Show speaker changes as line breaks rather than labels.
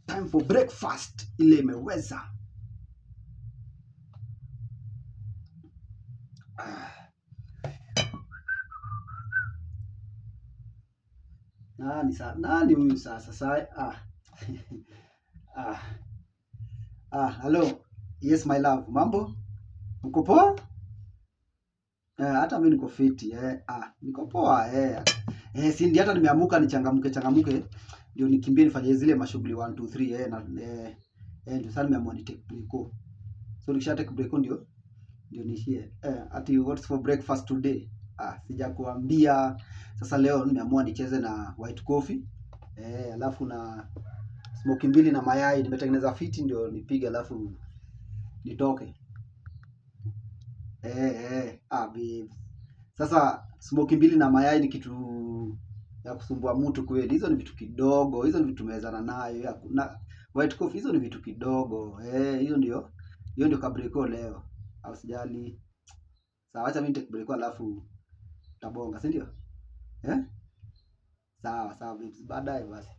Time for breakfast ile imeweza. Nani huyu sasa? Hello. Yes my love. Mambo? Uko poa? Hata mimi niko fiti niko poa si ndio hata nimeamuka nichangamuke ndio nikimbie nifanye zile mashughuli 1 2 3 na ndio sasa nimeamua ni take break. So nikisha take break ndio nishie ati what's for breakfast today? Sijakuambia. Sasa leo nimeamua nicheze na white coffee alafu na smoke mbili na mayai nimetengeneza fiti ndio nipige alafu nitoke. Babe. Sasa smoke mbili na mayai ni kitu ya kusumbua mtu kweli. Hizo ni vitu kidogo. Hizo ni vitu tumewezana nayo. Na white coffee hizo ni vitu kidogo. Hiyo ndio kabreko leo. Au sijali. Sawa, acha mimi take break alafu tabonga, si ndio? Sawa babes. Baadaye basi.